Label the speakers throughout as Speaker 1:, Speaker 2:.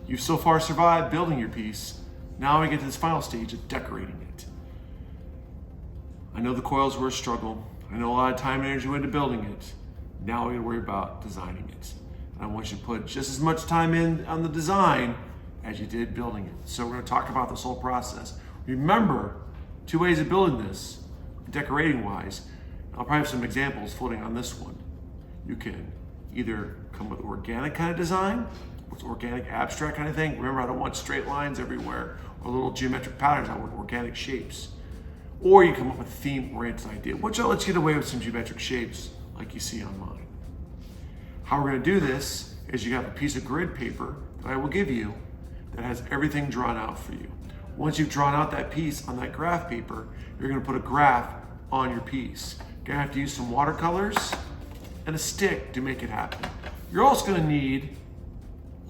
Speaker 1: You've so far survived building your piece. Now we get to this final stage of decorating it. I know the coils were a struggle. I know a lot of time and energy went into building it. Now we gotta worry about designing it. I want you to put just as much time in on the design as you did building it. So we're gonna talk about this whole process. Remember, 2 ways of building this, decorating wise. I'll probably have some examples floating on this one. You can either come with organic kind of design, with organic abstract kind of thing. Remember, I don't want straight lines everywhere or little geometric patterns. I want organic shapes. Or you come up with a theme-oriented idea, which I'll let you get away with some geometric shapes like you see on mine. How we're gonna do this is you have a piece of grid paper that I will give you that has everything drawn out for you. Once you've drawn out that piece on that graph paper, you're gonna put a graph on your piece. You're gonna have to use some watercolors and a stick to make it happen. You're also gonna need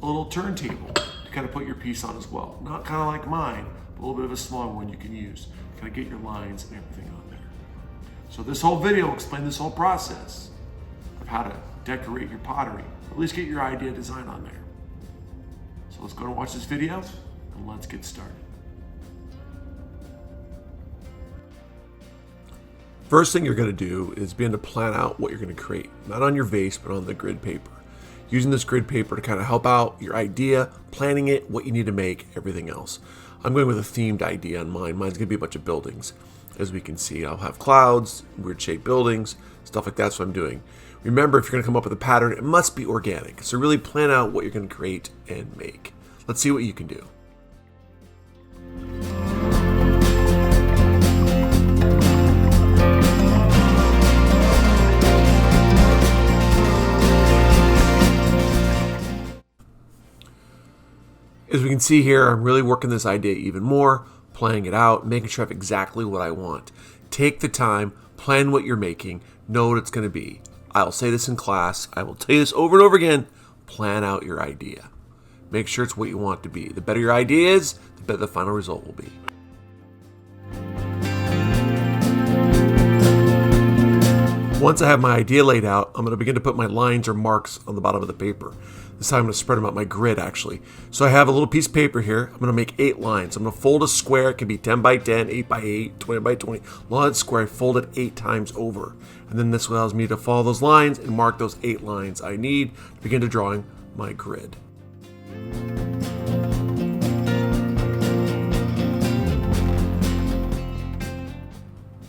Speaker 1: a little turntable to kind of put your piece on as well. Not kind of like mine, but a little bit of a smaller one you can use to kind of get your lines and everything on there. So this whole video will explain this whole process of how to decorate your pottery, at least get your idea design on there. So let's go and watch this video and let's get started. First thing you're going to do is begin to plan out what you're going to create, not on your vase, but on the grid paper. Using this grid paper to kind of help out your idea, planning it, what you need to make, everything else. I'm going with a themed idea on mine. Mine's going to be a bunch of buildings. As we can see, I'll have clouds, weird shaped buildings, stuff like that. That's what I'm doing. Remember, if you're going to come up with a pattern, it must be organic. So really plan out what you're going to create and make. Let's see what you can do. As we can see here, I'm really working this idea even more, playing it out, making sure I have exactly what I want. Take the time, plan what you're making, know what it's going to be. I'll say this in class, I will tell you this over and over again, plan out your idea. Make sure it's what you want it to be. The better your idea is, the better the final result will be. Once I have my idea laid out, I'm going to begin to put my lines or marks on the bottom of the paper. This time I'm going to spread them out my grid actually. So I have a little piece of paper here. I'm going to make 8 lines. I'm going to fold a square. It can be 10 by 10, 8 by 8, 20 by 20. Large square, I fold it 8 times over. And then this allows me to follow those lines and mark those 8 lines I need to begin to drawing my grid.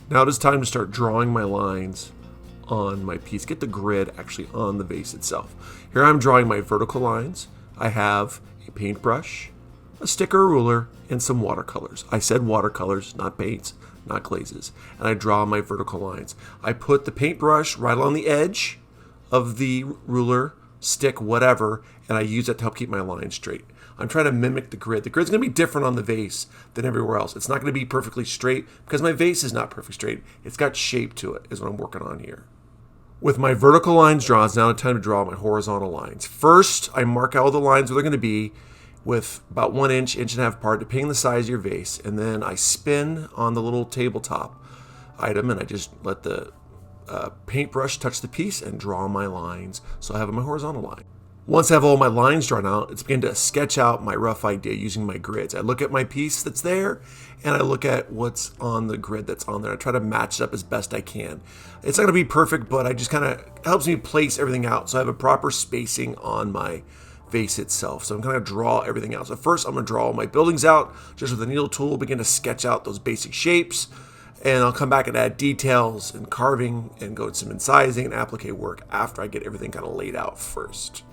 Speaker 1: Now it is time to start drawing my lines on my piece. Get the grid actually on the vase itself. Here I'm drawing my vertical lines. I have a paintbrush, a stick or a ruler, and some watercolors. I said watercolors, not paints, not glazes. And I draw my vertical lines. I put the paintbrush right along the edge of the ruler, stick, whatever, and I use it to help keep my line straight. I'm trying to mimic the grid. The grid's going to be different on the vase than everywhere else. It's not going to be perfectly straight because my vase is not perfectly straight. It's got shape to it, is what I'm working on here. With my vertical lines drawn, it's now time to draw my horizontal lines. First, I mark out all the lines where they're going to be with about 1 inch, inch and a half apart, depending on the size of your vase. And then I spin on the little tabletop item and I just let the paintbrush touch the piece and draw my lines. So I have my horizontal line. Once I have all my lines drawn out, it's begin to sketch out my rough idea using my grids. I look at my piece that's there, and I look at what's on the grid that's on there. I try to match it up as best I can. It's not going to be perfect, but I just kind of helps me place everything out so I have a proper spacing on my vase itself. So I'm going to draw everything out. So first I'm going to draw all my buildings out just with a needle tool, begin to sketch out those basic shapes, and I'll come back and add details and carving and go to some incising and applique work after I get everything kind of laid out first.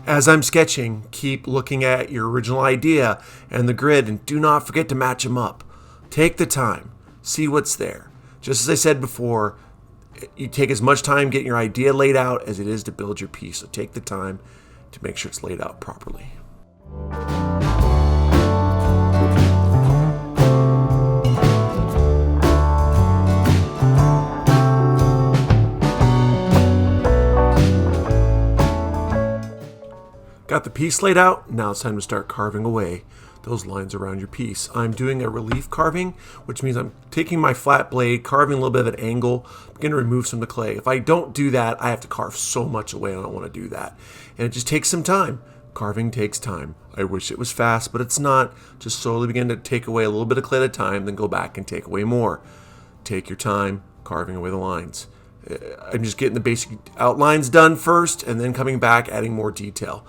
Speaker 1: As I'm sketching, keep looking at your original idea and the grid, and do not forget to match them up. Take the time, see what's there. Just as I said before, you take as much time getting your idea laid out as it is to build your piece. So take the time to make sure it's laid out properly. Got the piece laid out, now it's time to start carving away. those lines around your piece. I'm doing a relief carving, which means I'm taking my flat blade, carving a little bit of an angle, begin to remove some of the clay. If I don't do that, I have to carve so much away. I don't want to do that. And it just takes some time. Carving takes time. I wish it was fast, but it's not. Just slowly begin to take away a little bit of clay at a time, then go back and take away more. Take your time carving away the lines. I'm just getting the basic outlines done first, and then coming back, adding more detail.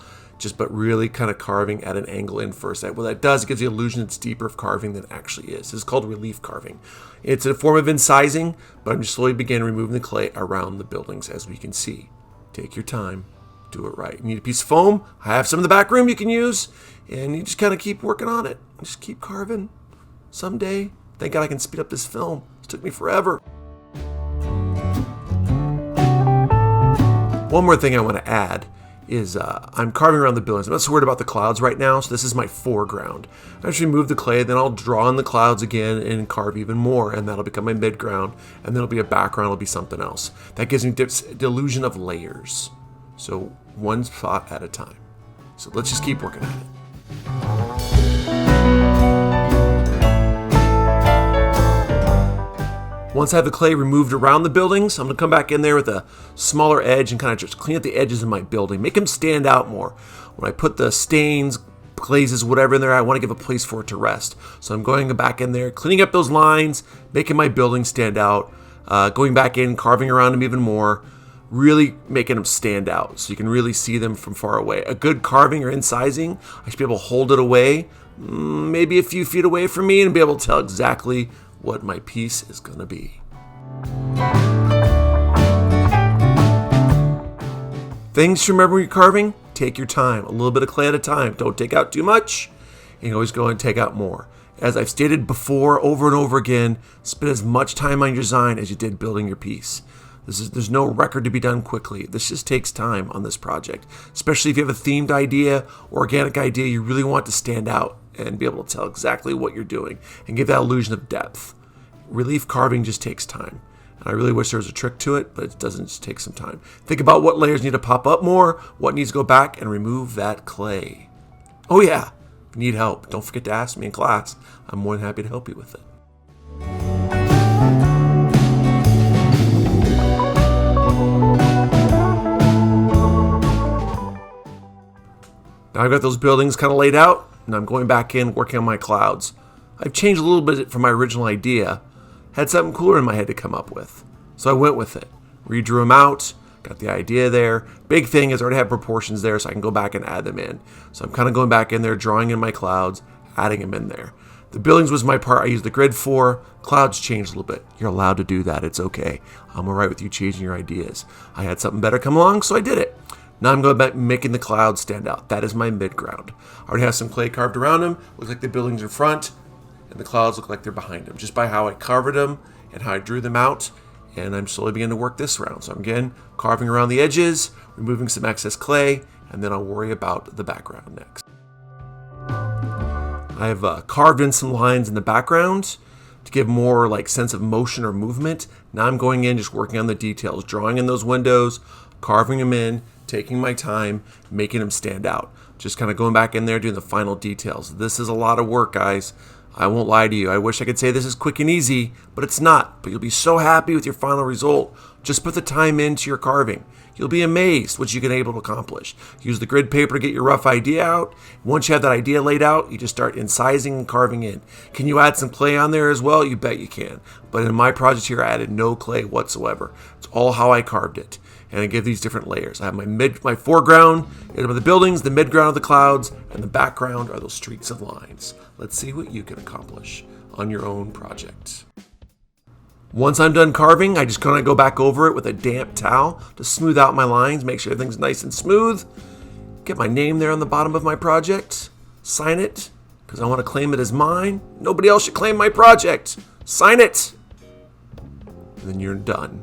Speaker 1: But really kind of carving at an angle in first. What that does, it gives the illusion it's deeper of carving than it actually is. This is called relief carving. It's a form of incising, but I'm just slowly beginning removing the clay around the buildings, as we can see. Take your time. Do it right. You need a piece of foam. I have some in the back room you can use, and you just kind of keep working on it. Just keep carving. Someday, thank God I can speed up this film. It took me forever. One more thing I want to add is I'm carving around the buildings. I'm not so worried about the clouds right now, so this is my foreground. I just remove the clay, then I'll draw in the clouds again and carve even more, and that'll become my midground, and then it'll be a background, it'll be something else. That gives me the illusion of layers. So one spot at a time. So let's just keep working at it. Once I have the clay removed around the buildings, I'm going to come back in there with a smaller edge and kind of just clean up the edges of my building. Make them stand out more. When I put the stains, glazes, whatever in there, I want to give a place for it to rest. So I'm going back in there, cleaning up those lines, making my building stand out, going back in, carving around them even more, really making them stand out so you can really see them from far away. A good carving or incising, I should be able to hold it away, maybe a few feet away from me, and be able to tell exactly what my piece is going to be. Things to remember when you're carving: take your time, a little bit of clay at a time. Don't take out too much, and you can always go and take out more. As I've stated before, over and over again, spend as much time on your design as you did building your piece. There's no record to be done quickly. This just takes time on this project, especially if you have a themed idea, organic idea you really want to stand out and be able to tell exactly what you're doing and give that illusion of depth. Relief carving just takes time. And I really wish there was a trick to it, but it doesn't. Just take some time. Think about what layers need to pop up more, what needs to go back, and remove that clay. Oh yeah, if you need help, don't forget to ask me in class. I'm more than happy to help you with it. Now I've got those buildings kind of laid out, and I'm going back in working on my clouds. I've changed a little bit from my original idea. Had something cooler in my head to come up with. So I went with it. Redrew them out, got the idea there. Big thing is I already have proportions there, so I can go back and add them in. So I'm kind of going back in there, drawing in my clouds, adding them in there. The buildings was my part I used the grid for. Clouds changed a little bit. You're allowed to do that. It's okay. I'm all right with you changing your ideas. I had something better come along, so I did it. Now I'm going back making the clouds stand out. That is my midground. I already have some clay carved around them. Looks like the building's in front, and the clouds look like they're behind them, just by how I carved them and how I drew them out. And I'm slowly beginning to work this around. So I'm again carving around the edges, removing some excess clay, and then I'll worry about the background next. I've carved in some lines in the background to give more like sense of motion or movement. Now I'm going in just working on the details, drawing in those windows, carving them in, taking my time, making them stand out. Just kind of going back in there, doing the final details. This is a lot of work, guys. I won't lie to you. I wish I could say this is quick and easy, but it's not. But you'll be so happy with your final result. Just put the time into your carving. You'll be amazed what you can able to accomplish. Use the grid paper to get your rough idea out. Once you have that idea laid out, you just start incising and carving in. Can you add some clay on there as well? You bet you can. But in my project here, I added no clay whatsoever. It's all how I carved it. And I give these different layers. I have my foreground are the buildings, the midground are the clouds, and the background are those streaks of lines. Let's see what you can accomplish on your own project. Once I'm done carving, I just kind of go back over it with a damp towel to smooth out my lines, make sure everything's nice and smooth. Get my name there on the bottom of my project. Sign it, because I want to claim it as mine. Nobody else should claim my project. Sign it. And then you're done.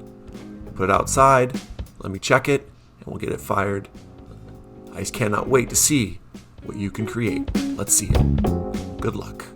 Speaker 1: Put it outside. Let me check it, and we'll get it fired. I just cannot wait to see what you can create. Let's see it. Good luck.